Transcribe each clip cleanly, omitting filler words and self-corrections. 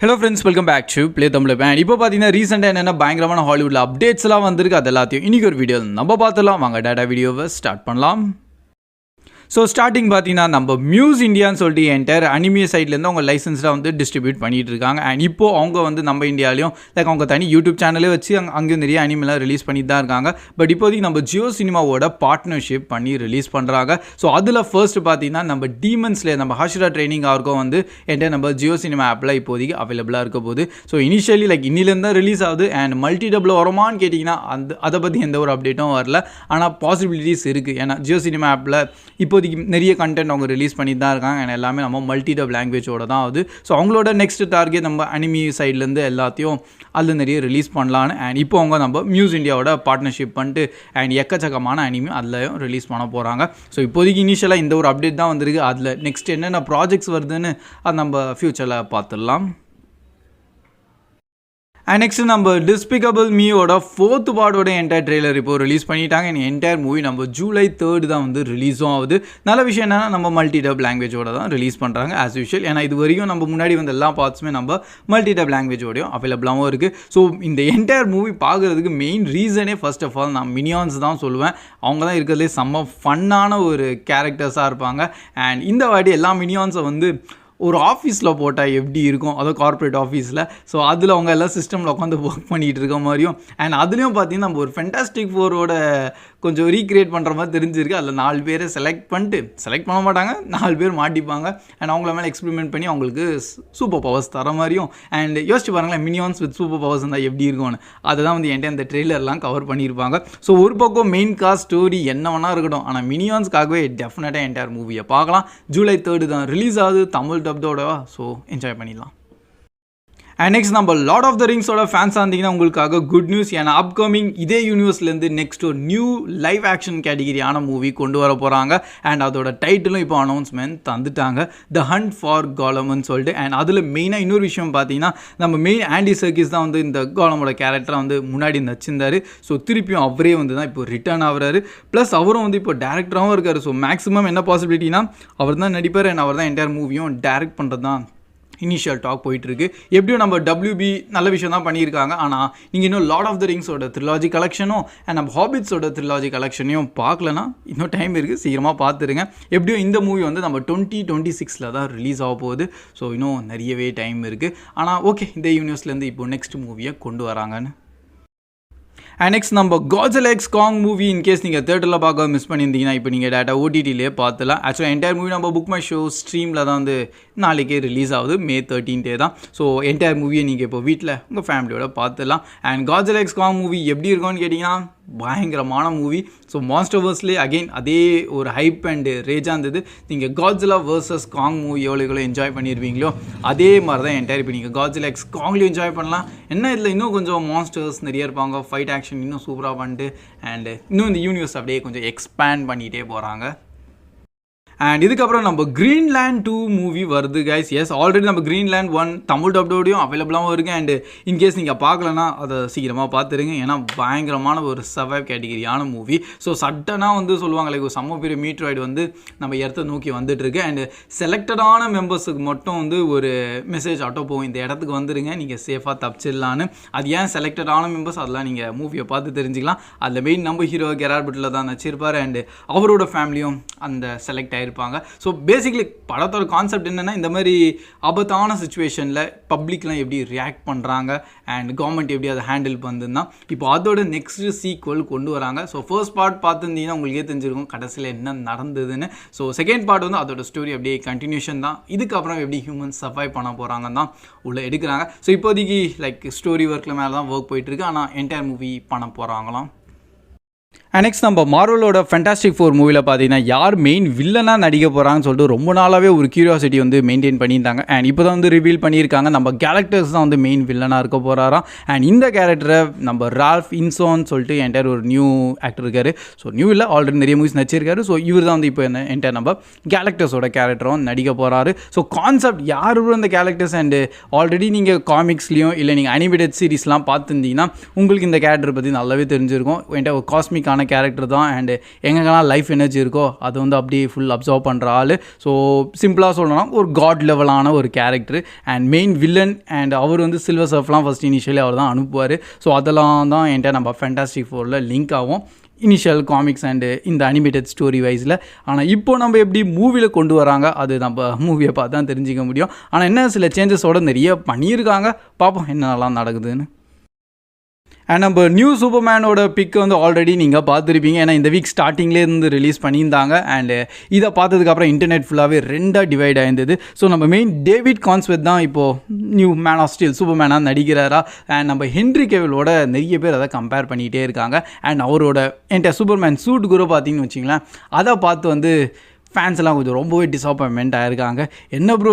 Hello friends, welcome back to play Tamil band. இப்போ பார்த்தீங்கன்னா ரீசெண்டாக என்னென்ன பயங்கரமான ஹாலிவுட்டில் அப்டேட்ஸ்லாம் வந்திருக்கு, அது எல்லாத்தையும் இன்றைக்கி ஒரு வீடியோ நம்ம பார்த்துலாம். வாங்க டேட்டா வீடியோவை ஸ்டார்ட் பண்ணலாம். ஸோ ஸ்டார்டிங் பார்த்தீங்கன்னா நம்ம மியூஸ் இந்தியான்னு சொல்லிட்டு என்டையர் அனிமே சைட்லேருந்து அவங்க லைசன்ஸாக வந்து டிஸ்ட்ரிபியூட் பண்ணிகிட்டு இருக்காங்க. அண்ட் இப்போது அவங்க வந்து நம்ம இந்தியாலையும் லைக் அவங்க தனி யூடியூப் சேனலே வச்சு அங்கேயும் நிறைய அனிமெலாம் ரிலீஸ் பண்ணிட்டு தான் இருக்காங்க. பட் இப்போதைக்கு நம்ம ஜியோ சினிமாவோட பார்ட்னர்ஷிப் பண்ணி ரிலீஸ் பண்ணுறாங்க. ஸோ அதில் ஃபர்ஸ்ட் பார்த்தீங்கன்னா நம்ம டீமன்ஸ்லேயே நம்ம ஹாஷிரா ட்ரைனிங் ஆர்க்கும் வந்து என்கிட்ட நம்ம ஜியோ சினிமா ஆப்பில் இப்போதைக்கு அவைலபிளாக இருக்க போகுது. ஸோ இனிஷியலி லைக் இன்னிலேருந்து தான் ரிலீஸ் ஆகுது. அண்ட் மல்டி டபிள் வருமானு கேட்டிங்கன்னா அதை பற்றி எந்த ஒரு அப்டேட்டும் வரல. ஆனால் பாசிபிலிட்டிஸ் இருக்குது. ஏன்னா ஜியோ சினிமா ஆப்பில் இப்போதைக்கு நிறைய கண்டென்ட் அவங்க ரிலீஸ் பண்ணி தான் இருக்காங்க. அண்ட் எல்லாமே நம்ம மல்டி டப் லாங்குவேஜோட தான் ஆகுது. ஸோ அவங்களோட நெக்ஸ்ட் டார்கெட் நம்ம அனிமி சைட்லேருந்து எல்லாத்தையும் அதில் நிறைய ரிலீஸ் பண்ணலான்னு. அண்ட் இப்போ அவங்க நம்ம மியூஸ் இந்தியாவோட பார்ட்னர்ஷிப் பண்ணிட்டு அண்ட் எக்கச்சக்கமான அனிமி அதில் ரிலீஸ் பண்ண போகிறாங்க. ஸோ இப்போதைக்கு இனிஷியலாக இந்த ஒரு அப்டேட் தான் வந்திருக்கு. அதில் நெக்ஸ்ட் என்னென்ன ப்ராஜெக்ட்ஸ் வருதுன்னு அது நம்ம ஃப்யூச்சரில் பார்த்துடலாம். அண்ட் நெக்ஸ்ட் நம்ம டிஸ்பிகபிள் மீயோட 4th பார்ட்டோட என்டையர் ட்ரெய்லர் இப்போ ரிலீஸ் பண்ணிட்டாங்க. அண்ட் என்டையர் மூவி நம்ம ஜூலை 3 தான் வந்து ரிலீஸும் ஆகுது. நல்ல விஷயம் என்னென்னா நம்ம மல்டி டப் லாங்குவேஜோட தான் ரிலீஸ் பண்ணுறாங்க ஆஸ் யூஷுவல். ஏன்னா இது வரைக்கும் நம்ம முன்னாடி வந்து எல்லா பார்ட்ஸுமே நம்ம மல்டி டப் லாங்குவேஜோடையும் அவைலபிளாகவும் இருக்குது. ஸோ இந்த என்டையர் மூவி பார்க்குறதுக்கு மெயின் ரீசனே ஃபர்ஸ்ட் ஆஃப் ஆல் நான் மினியான்ஸ் தான் சொல்லுவேன். அவங்க தான் இருக்கிறதுலே செம்ம ஃபன்னான ஒரு கேரக்டர்ஸாக இருப்பாங்க. அண்ட் இந்த வாட்டி எல்லா மினியான்ஸை வந்து ஒரு ஆஃபீஸில் போட்டால் எப்படி இருக்கும், அதோ கார்ப்பரேட் ஆஃபீஸில். ஸோ அதில் அவங்க எல்லாம் சிஸ்டமில் உட்காந்து ஒர்க் பண்ணிகிட்டு இருக்க மாதிரியும். அண்ட் அதுலேயும் பார்த்தீங்கன்னா நம்ம ஒரு ஃபென்டாஸ்டிக் ஃபோரோட கொஞ்சம் ரீக்ரியேட் பண்ணுற மாதிரி தெரிஞ்சிருக்கு. அதில் 4 பேரை செலக்ட் பண்ண மாட்டாங்க, 4 பேர் மாட்டிப்பாங்க. அண்ட் அவங்கள மேலே எக்ஸ்பெரிமெண்ட் பண்ணி அவங்களுக்கு சூப்பர் பவர்ஸ் தர மாதிரியும். அண்ட் யோசிச்சு பாருங்களேன், மினியான்ஸ் வித் சூப்பர் பவர்ஸ் இருந்தால் எப்படி இருக்கும்னு. அதை தான் வந்து என்கிட்ட அந்த ட்ரெய்லர்லாம் கவர் பண்ணியிருப்பாங்க. ஸோ ஒரு பக்கம் மெயின் காஸ்ட் ஸ்டோரி என்ன வேணா இருக்கட்டும், ஆனால் மினியான்ஸ்க்காகவே டெஃபினட்டாக என்டையர் மூவியை பார்க்கலாம். ஜூலை 3 தான் ரிலீஸ் ஆகுது தமிழ் டப்தோடவா. ஸோ என்ஜாய் பண்ணிடலாம். அண்ட் நெக்ஸ்ட் நம்ம லார்ட் ஆஃப் த ரிங்ஸோட ஃபேன்ஸாக இருந்தீங்கன்னா உங்களுக்காக குட் நியூஸ். ஏன்னா அப்கமிங் இதே யூனிவர்ஸ்லேருந்து நெக்ஸ்ட் ஒரு நியூ லைவ் ஆக்ஷன் கேட்டகிரியான மூவி கொண்டு வர போகிறாங்க. அண்ட் அதோட டைட்டிலும் இப்போ அனௌன்ஸ்மெண்ட் தந்துட்டாங்க, த ஹண்ட் ஃபார் காலம்னு சொல்லிட்டு. அண்ட் அதில் மெயினாக இன்னொரு விஷயம் பார்த்தீங்கன்னா நம்ம மெயின் ஆண்டி சர்க்கிஸ் தான் வந்து இந்த காலமோட கேரக்டரை வந்து முன்னாடி நச்சிருந்தார். ஸோ திருப்பியும் அவரே வந்து தான் இப்போ ரிட்டர்ன் ஆகிறாரு. ப்ளஸ் அவரும் வந்து இப்போ டேரக்டராகவும் இருக்கார். ஸோ மேக்ஸிமம் என்ன பாசிபிலிட்டினா அவர் தான் நடிப்பார். அண்ட் அவர் தான் என்டையர் மூவியும் டேரக்ட் பண்ணுறது தான் இனிஷியல் டாக் போயிட்டுருக்கு. எப்படியும் நம்ம WB நல்ல விஷயம் தான் பண்ணியிருக்காங்க. ஆனால் நீங்கள் இன்னும் Lord of the ரிங்ஸோட trilogy கலெக்ஷனும் and நம்ம ஹாபிட்ஸோட த்ரிலாஜி கலெக்ஷனையும் பார்க்கலன்னா இன்னும் டைம் இருக்குது, சீக்கிரமாக பார்த்துருங்க. எப்படியும் இந்த மூவி வந்து நம்ம 2026 தான் ரிலீஸ் ஆக போகுது. ஸோ இன்னும் நிறையவே டைம் இருக்குது. ஆனால் ஓகே, இந்த யூனிவர்ஸ்லேருந்து இப்போ நெக்ஸ்ட் மூவியை கொண்டு வராங்கன்னு. அண்ட் நெக்ஸ்ட் நம்ம Godzilla x Kong movie in case நீங்கள் தேட்டரில் பார்க்க மிஸ் பண்ணியிருந்தீங்கன்னா இப்போ நீங்கள் டேட்டா OTTலேயே பார்த்துலாம். ஆக்சுவலாக என்டையர் மூவி நம்ம புக் மை ஷோ ஸ்ட்ரீமில் தான் வந்து நாளைக்கே ரிலீஸ் ஆகுது, May 13 தான். ஸோ என்டையர் மூவியை நீங்கள் இப்போ வீட்டில் உங்கள் ஃபேமிலியோட பார்த்துலாம். And Godzilla x Kong movie எப்படி இருக்கும்னு கேட்டிங்கன்னா பயங்கரமான மூவி. ஸோ மான்ஸ்டர்வர்ஸ்லேயே அகெயின் அதே ஒரு ஹைப் அண்டு ரேஜாக இருந்தது. நீங்கள் காட்ஸில்லா வர்சஸ் காங் மூவி எவ்வளோ என்ஜாய் பண்ணியிருப்பீங்களோ அதே மாதிரி தான் என்டையர் இப்போ நீங்கள் காட்ஸில்லா எக்ஸ் காங்லேயும் என்ஜாய் பண்ணலாம். என்ன இதில் இன்னும் கொஞ்சம் மான்ஸ்டர்ஸ் நிறைய இருப்பாங்க, ஃபைட் ஆக்ஷன் இன்னும் சூப்பராக பண்ணிட்டு அண்டு இன்னும் இந்த யூனிவர்ஸ் அப்படியே கொஞ்சம் எக்ஸ்பேண்ட் பண்ணிகிட்டே போகிறாங்க. அண்ட் இதுக்கப்புறம் நம்ம கிரீன்லேண்ட் 2 மூவி வருது கைஸ். எஸ், ஆல்ரெடி நம்ம கிரீன்லேண்ட் 1 தமிழ் டப்டோடையும் அவைலபிளாகவும் இருக்குது. அண்டு இன்கேஸ் நீங்கள் பார்க்கலன்னா அதை சீக்கிரமாக பார்த்துருங்க. ஏன்னா பயங்கரமான ஒரு சர்வைவ் கேட்டகிரியான மூவி. ஸோ சட்டனாக வந்து சொல்லுவாங்க லைக் ஒரு செம்ம பெரிய மீட்ராய்டு வந்து நம்ம இடத்த நோக்கி வந்துட்டுருக்கு. அண்டு செலக்டடான மெம்பர்ஸுக்கு மட்டும் வந்து ஒரு மெசேஜ் ஆட்டோ போகும், இந்த இடத்துக்கு வந்துடுங்க, நீங்கள் சேஃபாக தப்பிச்சிடலான்னு. அது ஏன் செலக்டடான மெம்பர்ஸ் அதெல்லாம் நீங்கள் மூவியை பார்த்து தெரிஞ்சுக்கலாம். அதில் மெயின் நம்ம ஹீரோ கெரார்ட் பட்லர் தான் நடிச்சிருப்பார். அண்டு அவரோட ஃபேமிலியும் அந்த செலக்ட் இருப்பாங்க. ஸோ பேசிக்லி படத்தோட கான்செப்ட் என்னென்னா இந்த மாதிரி ஆபத்தான சுச்சுவேஷனில் பப்ளிக்லாம் எப்படி ரியாக்ட் பண்ணுறாங்க அண்ட் கவர்மெண்ட் எப்படி அதை ஹேண்டில் பண்ணுதுன்னா இப்போ அதோட நெக்ஸ்ட் சீக்வல் கொண்டு வராங்க. ஸோ ஃபர்ஸ்ட் பார்ட் பார்த்துருந்தீங்கன்னா உங்களுக்கே தெரிஞ்சிருக்கும் கடைசியில் என்ன நடந்ததுன்னு. ஸோ செகண்ட் பார்ட் வந்து அதோட ஸ்டோரி அப்படியே கண்டினியூஷன் தான். இதுக்கப்புறம் எப்படி ஹியூமன்ஸ் சர்வைவ் பண்ண போகிறாங்கன்னு தான் உள்ளே எடுக்கிறாங்க. ஸோ இப்போதைக்கு லைக் ஸ்டோரி ஒர்க்கில் மேலே தான் ஒர்க் போயிட்டுருக்கு. ஆனால் என்டையர் மூவி பண்ண போகிறாங்களாம். நெக்ஸ்ட் நம்ம மார்வலோட ஃபேண்டாஸ்டிக் 4 மூவியில் பார்த்தீங்கன்னா யார் மெயின் வில்லனாக நடிக்க போகிறாங்கன்னு சொல்லிட்டு ரொம்ப நாளாகவே ஒரு கியூரியாசிட்டி வந்து மெயின்டைன் பண்ணியிருந்தாங்க. அண்ட் இப்போ தான் வந்து ரிவீல் பண்ணியிருக்காங்க நம்ம கேரக்டர்ஸ் தான் வந்து மெயின் வில்லனாக இருக்க போகிறாராம். அண்ட் இந்த கேரக்டரை நம்ம ரால்ஃப் இன்சோன்னு சொல்லிட்டு என்டையர் ஒரு நியூ ஆக்டர் இருக்கார். ஸோ நியூ இல்லை, ஆல்ரெடி நிறைய மூவிஸ் நடிச்சிருக்காரு. ஸோ இவர் தான் வந்து இப்போ என்டையர் நம்ம கேரக்டர்ஸோட கேரக்டரும் நடிக்க போகிறாரு. ஸோ கான்செப்ட் யார் இந்த கேரக்டர்ஸ் அண்டு ஆல்ரெடி நீங்கள் காமிக்ஸ்லேயும் இல்லை நீங்கள் அனிமேட்டட் சீரீஸ்லாம் பார்த்துருந்தீங்கன்னா உங்களுக்கு இந்த கேரக்டர் பற்றி நல்லாவே தெரிஞ்சிருக்கும். என்கிட்ட ஒரு காஸ்மிக்கான கேரக்டர் தான். அண்ட் எங்கெங்கெல்லாம் லைஃப் எனர்ஜி இருக்கோ அதை வந்து அப்படியே ஃபுல் அப்சர்வ் பண்ணுற ஆள். ஸோ சிம்பிளாக சொல்லணும்னா ஒரு காட் லெவலான ஒரு character. And main villain and அவர் வந்து சில்வர் சர்ஃப்லாம் ஃபஸ்ட் இனிஷியலி அவர் தான் அனுப்புவார். ஸோ அதெல்லாம் தான் என்கிட்ட நம்ம ஃபேண்டாஸ்டிக் ஃபோரில் லிங்க் ஆகும் இனிஷியல் காமிக்ஸ் அண்டு இந்த அனிமேட்டட் ஸ்டோரி வைஸில். ஆனால் இப்போ நம்ம எப்படி மூவியில் கொண்டு வராங்க அது நம்ம மூவியை பார்த்து தான் தெரிஞ்சிக்க முடியும். ஆனால் என்ன சில சேஞ்சஸோடு நிறைய பண்ணியிருக்காங்க, பார்ப்போம் என்னென்னலாம் நடக்குதுன்னு. அண்ட் நம்ம நியூ சூப்பர்மேனோட பிக் வந்து ஆல்ரெடி நீங்கள் பார்த்துருப்பீங்க. ஏன்னா இந்த வீக் ஸ்டார்டிங்லேருந்து ரிலீஸ் பண்ணியிருந்தாங்க. அண்டு இதை பார்த்ததுக்கப்புறம் இன்டர்நெட் ஃபுல்லாகவே ரெண்டாக டிவைட் ஆயிருந்தது. ஸோ நம்ம மெயின் டேவிட் கான்ஸ்வெத் தான் இப்போது நியூ மேன் ஆஃப் ஸ்டீல் சூப்பர்மேனாக நடிக்கிறாரா. அண்ட் நம்ம ஹென்ரி கேவிலோட நிறைய பேர் அதை கம்பேர் பண்ணிகிட்டே இருக்காங்க. அண்ட் அவரோட என்கிட்ட சூப்பர்மேன் சூட் கூட பார்த்தீங்கன்னு வச்சிங்களேன், அதை பார்த்து வந்து ஃபேன்ஸ்லாம் கொஞ்சம் ரொம்பவே டிஸப்பாயின்மெண்ட் ஆகிருக்காங்க. என்ன ப்ரோ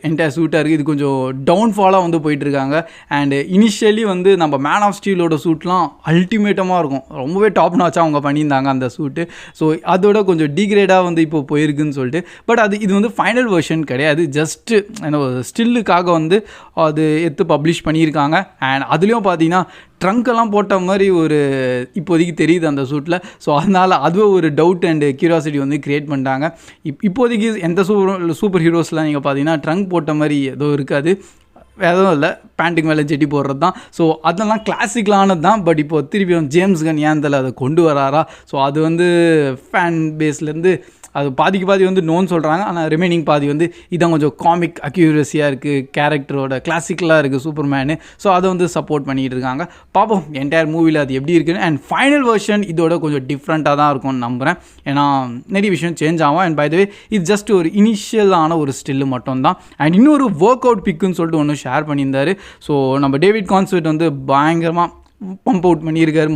என்டையர் சூட்டாக இருக்குது, இது கொஞ்சம் டவுன்ஃபாலாக வந்து போயிட்டுருக்காங்க. அண்டு இனிஷியலி வந்து நம்ம மேன் ஆஃப் ஸ்டீலோட சூட்லாம் அல்டிமேட்டமாக இருக்கும், ரொம்பவே டாப் நாச்சாக அவங்க பண்ணியிருந்தாங்க அந்த சூட்டு. ஸோ அதோட கொஞ்சம் டிகிரேடாக வந்து இப்போ போயிருக்குன்னு சொல்லிட்டு. பட் இது வந்து ஃபைனல் வெர்ஷன் கிடையாது, ஜஸ்ட்டு ஸ்டில்லுக்காக வந்து அது எடுத்து பப்ளிஷ் பண்ணியிருக்காங்க. அண்ட் அதுலேயும் பார்த்தீங்கன்னா ட்ரங்க்கெல்லாம் போட்ட மாதிரி ஒரு இப்போதைக்கு தெரியுது அந்த சூட்டில். ஸோ அதனால் அதுவே ஒரு டவுட் அண்டு க்யூரியாசிட்டி வந்து க்ரியேட் பண்ணிட்டாங்க. இப்போதைக்கு எந்த சூப்பர் ஹீரோஸ்லாம் நீங்கள் பார்த்தீங்கன்னா ட்ரங்க் போட்ட மாதிரி எதுவும் இருக்காது, எதுவும் இல்லை, பேண்ட்டுக்கு மேலே ஜெட்டி போடுறது தான். ஸோ அதெல்லாம் கிளாசிக்கலானது தான். பட் இப்போது திருப்பியும் ஜேம்ஸ் கன் ஏன் தெரியல அதை கொண்டு வராரா. ஸோ அது வந்து ஃபேன் பேஸ்லேருந்து அது பாதிக்கு பாதி வந்து நோன்னு சொல்கிறாங்க. ஆனால் ரிமைனிங் பாதி வந்து இதான் கொஞ்சம் காமிக் அக்யூரஸியாக இருக்குது, கேரக்டரோட கிளாசிக்கலாக இருக்குது சூப்பர்மேனு. ஸோ அதை வந்து சப்போர்ட் பண்ணிகிட்டு இருக்காங்க. பார்ப்போம் என்டையர் மூவியில் அது எப்படி இருக்குன்னு. அண்ட் ஃபைனல் வெர்ஷன் இதோட கொஞ்சம் டிஃப்ரெண்ட்டாக தான் இருக்கும்னு நம்புகிறேன். ஏன்னா நிறைய விஷயம் சேஞ்ச் ஆகும். அண்ட் பை த வே இது ஜஸ்ட் ஒரு இனிஷியலான ஒரு ஸ்டில்லு மட்டும்தான். அண்ட் இன்னொரு ஒர்க் அவுட் பிக்குன்னு சொல்லிட்டு ஒன்று ஷேர் பண்ணியிருந்தார். ஸோ நம்ம டேவிட் கான்ஸ்வெட் வந்து பயங்கரமாக பம்ப் அவுட் பண்ணியிருக்காரு,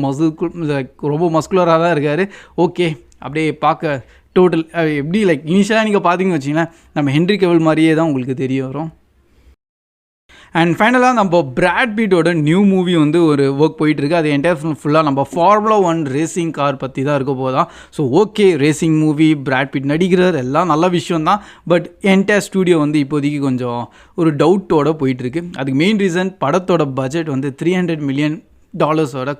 ரொம்ப மஸ்குலராக தான் இருக்கார். ஓகே, அப்படியே பார்க்க டோட்டல் எப்படி இனிஷியலாக நீங்கள் பார்த்தீங்கன்னு வச்சிங்கன்னா நம்ம ஹென்ரி கேவில் மாதிரியே தான் உங்களுக்கு தெரிய வரும். அண்ட் ஃபைனலாக நம்ம பிராட் பீட்டோட நியூ மூவி வந்து ஒரு ஒர்க் போயிட்டுருக்கு. அது என்டையர் ஃபுல்லாக நம்ம ஃபார்முலா 1 ரேசிங் கார் பற்றி தான் இருக்க போதான். So okay, racing movie, Brad Pitt நடிக்கிறார், எல்லாம் நல்ல விஷயம் தான். பட் என்டையர் ஸ்டூடியோ வந்து இப்போதைக்கு கொஞ்சம் ஒரு டவுட்டோடு போயிட்டுருக்கு. அதுக்கு மெயின் ரீசன் படத்தோட பட்ஜெட் வந்து $300 million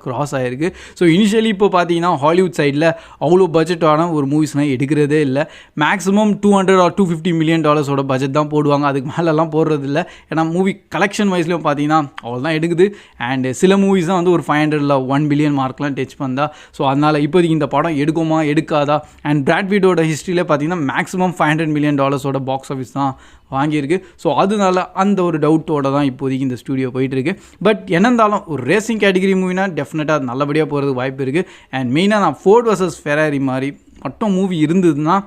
கிராஸ் ஆகிருக்கு. ஸோ இனிஷியலி இப்போ பார்த்தீங்கன்னா ஹாலிவுட் சைடில் அவ்வளோ பட்ஜெட்டான ஒரு மூவிஸ்லாம் எடுக்கிறதே இல்லை. மேக்ஸிமம் $200 or $250 million பட்ஜெட் தான் போடுவாங்க, அதுக்கு மேலெல்லாம் போடுறது இல்லை. ஏன்னா மூவி கலெக்ஷன் வைஸ்லையும் பார்த்தீங்கன்னா அவ்வளோ தான் எடுக்குது. அண்டு சில மூவிஸ் தான் வந்து ஒரு 500 1 billion மார்க்லாம் டச் பண்ணா. ஸோ அதனால் இப்போதைக்கு இந்த படம் எடுக்குமா எடுக்காதா. அண்ட் பிராட் பீட்டோட ஹிஸ்ட்ரியில் பார்த்தீங்கன்னா மேக்ஸிமம் $500 million பாக்ஸ் ஆஃபீஸ் தான் வாங்கியிருக்கு. ஸோ அதனால அந்த ஒரு டவுட்டோட தான் இப்போதைக்கு இந்த ஸ்டூடியோ போயிட்டுருக்கு. பட் என்ன இருந்தாலும் ஒரு ரேசிங் கேட்டகிரி மூவினா டெஃபினட்டாக அது நல்லபடியாக போகிறதுக்கு வாய்ப்பு இருக்குது. அண்ட் மெயினாக நான் ஃபோர்ட் vs ஃபெராரி மாதிரி மட்டும் மூவி இருந்ததுன்னா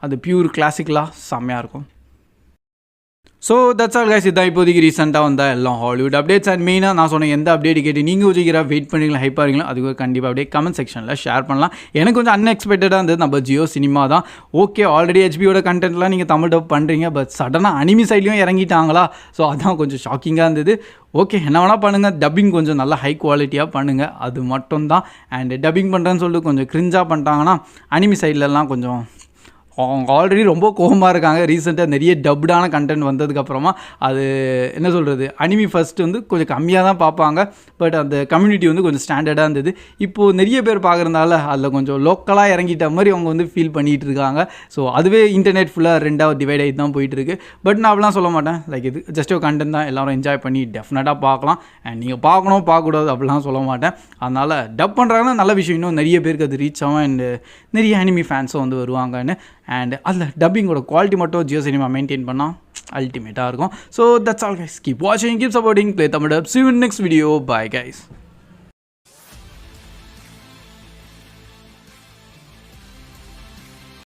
அது பியூர் கிளாசிக்கலாக செம்மையாக இருக்கும். ஸோ தட்ஸ் ஆல் கைஸ், இதான் இப்போதைக்கு ரீசெண்டாக வந்தால் எல்லாம் ஹாலிவுட் அப்டேட்ஸ். அண்ட் மெயினாக நான் சொன்ன எந்த அப்டேட் கேட்டு நீங்கள் வச்சுக்கிறா வெயிட் பண்ணிக்கலாம், ஹைப்பாக இருக்கீங்களா, அதுக்கு கண்டிப்பாக அப்படியே கமெண்ட் செக்ஷனில் ஷேர் பண்ணலாம். எனக்கு கொஞ்சம் அன்எக்ஸ்பெக்டடாக இருந்தது நம்ம ஜியோ சினிமா தான். ஓகே, ஆல்ரெடி ஹெச்பியோட கண்டென்ட்லாம் நீங்கள் தமிழ் டப் பண்ணுறீங்க, பட் சடனாக அனிமி சைட்லையும் இறங்கிட்டாங்களா. ஸோ அதான் கொஞ்சம் ஷாக்கிங்காக இருந்தது. ஓகே, என்ன வேணால் பண்ணுங்கள், டப்பிங் கொஞ்சம் நல்லா ஹை குவாலிட்டியாக பண்ணுங்கள், அது மட்டும்தான். அண்ட் டப்பிங் பண்ணுறேன்னு சொல்லிட்டு கொஞ்சம் கிரிஞ்சாக பண்ணிட்டாங்கன்னா அனிமி சைட்லலாம் கொஞ்சம் அவங்க ஆல்ரெடி ரொம்ப கோபமாக இருக்காங்க. ரீசெண்டாக நிறைய டப்டான கண்டென்ட் வந்ததுக்கப்புறமா அது என்ன சொல்கிறது, அனிமி ஃபஸ்ட்டு வந்து கொஞ்சம் கம்மியாக தான் பார்ப்பாங்க. பட் அந்த கம்யூனிட்டி வந்து கொஞ்சம் ஸ்டாண்டர்டாக இருந்தது. இப்போது நிறைய பேர் பார்க்குறதுனால அதில் கொஞ்சம் லோக்கலாக இறங்கிட்ட மாதிரி அவங்க வந்து ஃபீல் பண்ணிகிட்டு இருக்காங்க. ஸோ அதுவே இன்டர்நெட் ஃபுல்லாக ரெண்டாவது டிவைட் ஆகி தான் போயிட்டுருக்கு. பட் நான் அப்படிலாம் சொல்ல மாட்டேன், இது ஜஸ்ட் ஒரு கண்டென்ட் தான், எல்லோரும் என்ஜாய் பண்ணி டெஃபினட்டாக பார்க்கலாம். அண்ட் நீங்கள் பார்க்கணும் பார்க்கக்கூடாது அப்படிலாம் சொல்ல மாட்டேன். அதனால் டப் பண்ணுறாங்கன்னா நல்ல விஷயம், இன்னும் நிறைய பேருக்கு அது ரீச் ஆகும். அண்ட் நிறைய அனிமி ஃபேன்ஸும் வந்து வருவாங்கன்னு. அண்ட் அதில் டப்பிங்கோட குவாலிட்டி மட்டும் ஜியோ சினிமா மெயின்டைன் பண்ணால் அல்டிமேட்டாக இருக்கும். So that's all guys, keep வாட்சிங், keep supporting play Tamil dub. See you in next video. Bye guys.